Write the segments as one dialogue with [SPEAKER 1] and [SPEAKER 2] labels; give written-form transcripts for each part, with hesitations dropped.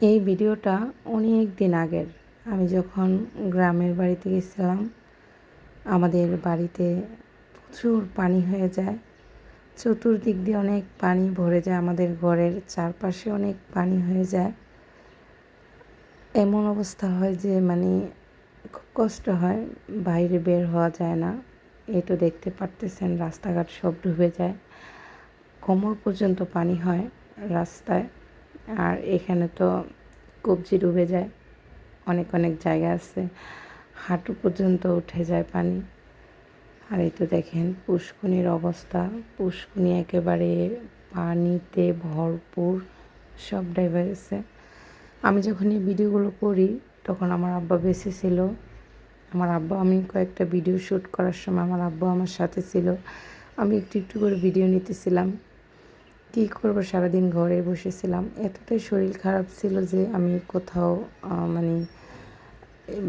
[SPEAKER 1] এই ভিডিওটা অনেক দিন আগের। আমি যখন গ্রামের বাড়িতে গেছিলাম, আমাদের বাড়িতে প্রচুর পানি হয়ে যায়। চতুর্দিক দিয়ে অনেক পানি ভরে যায়, আমাদের ঘরের চারপাশে অনেক পানি হয়ে যায়। এমন অবস্থা হয় যে খুব কষ্ট হয়, বাইরে বের হওয়া যায় না। এই তো দেখতে পারতেছেন, রাস্তাঘাট সব ডুবে যায়, কোমর পর্যন্ত পানি হয় রাস্তায়। আর এখানে তো কবজি ডুবে যায়, অনেক অনেক জায়গা আছে হাঁটু পর্যন্ত উঠে যায় পানি। আর এই তো দেখেন পুষ্কুনির অবস্থা, পুষ্কুনি একেবারে পানিতে ভরপুর, সব ডুবে গেছে। আমি যখন এই ভিডিওগুলো করি তখন আমার আব্বা বেঁচে ছিল। আমার আব্বা, আমি কয়েকটা ভিডিও শ্যুট করার সময় আমার আব্বা আমার সাথে ছিল। আমি একটু একটু করে ভিডিও নিতেছিলাম। কী করবো, সারাদিন ঘরে বসেছিলাম। এতটাই শরীর খারাপ ছিল যে আমি কোথাও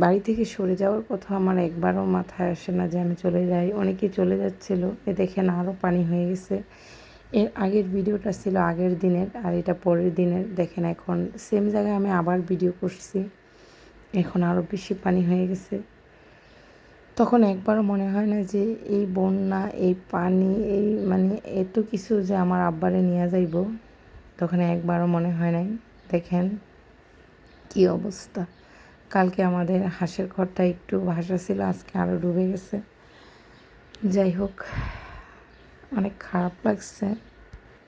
[SPEAKER 1] বাড়ি থেকে সরে যাওয়ার কথা আমার একবারও মাথায় আসে না যে আমি চলে যাই। অনেকেই চলে যাচ্ছিল, এ দেখেন আরও পানি হয়ে গেছে। এর আগের ভিডিওটা ছিল আগের দিনের, আর এটা পরের দিনের। দেখেন এখন সেম জায়গায় আমি আবার ভিডিও করছি, এখন আরও বেশি পানি হয়ে গেছে। তখন একবারও মনে হয় না যে এই বন্যা, এই পানি, এই এত কিছু যে আমার আব্বারে নিয়ে যাইব, তখন একবারও মনে হয় নাই। দেখেন কি অবস্থা। কালকে আমাদের হাঁসের ঘরটা একটু ভাসা ছিল, আজকে আরও ডুবে গেছে। যাই হোক, অনেক খারাপ লাগছে।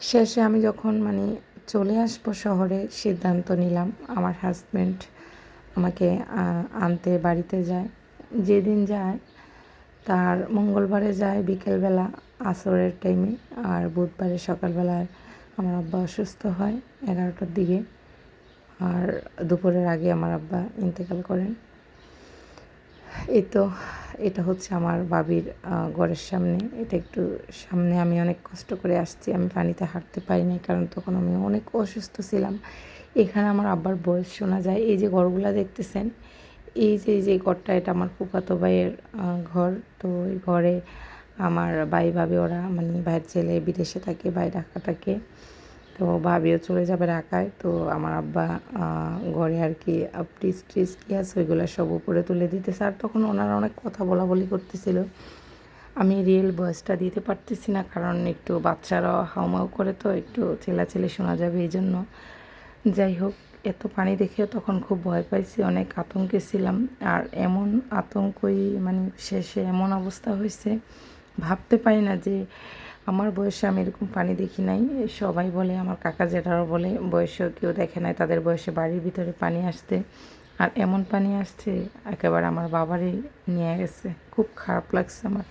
[SPEAKER 1] শেষে আমি যখন চলে আসবো শহরে, সিদ্ধান্ত নিলাম। আমার হাজব্যান্ড আমাকে আনতে বাড়িতে যায়। যেদিন যায় তার মঙ্গলবারে যায় বিকেলবেলা আসরের টাইমে, আর বুধবারে সকালবেলায় আমার আব্বা অসুস্থ হয় 11টার দিকে, আর দুপুরের আগে আমার আব্বা ইন্তেকাল করেন। এই তো, এটা হচ্ছে আমার বাবির ঘরের সামনে। এটা একটু সামনে, আমি অনেক কষ্ট করে আসছি। আমি পানিতে হাঁটতে পারিনি, কারণ তখন আমি অনেক অসুস্থ ছিলাম। এখানে আমার আব্বার বয়স শোনা যায়। এই যে ঘরগুলা দেখতেছেন, এই যে ঘরটা, এটা আমার ফুফাতো ভাইয়ের ঘর। তো এই ঘরে আমার ভাই ভাবি ওরা ভাইয়ের ছেলে বিদেশে থাকে, ভাই ঢাকা থাকে। তো ভাবিও চলে যাবে ঢাকায়। তো আমার আব্বা ঘরে আর কি ফ্রিজ ট্রিজ কী আছে ওইগুলো সব উপরে তুলে দিতেছে। আর তখন ওনারা অনেক কথা বলা করতেছিল। আমি রিয়েল ভয়েসটা দিতে পারতেছি না, কারণ একটু বাচ্চারা হাউমাউ করে, তো একটু চেলাচেলি শোনা যাবে এই জন্য। যাই হোক, এত পানি দেখেও তখন খুব ভয় পাইছি, অনেক আতঙ্কে ছিলাম। আর এমন আতঙ্কই শেষে এমন অবস্থা হয়েছে, ভাবতে পারি না যে আমার বয়সে আমি এরকম পানি দেখি নাই। সবাই বলে, আমার কাকা জেঠারাও বলে, বয়সেও কেউ দেখে নাই তাদের বয়সে বাড়ির ভিতরে পানি আসতে। আর এমন পানি আসছে একেবারে আমার বাবারই নিয়ে গেছে। খুব খারাপ লাগছে আমার।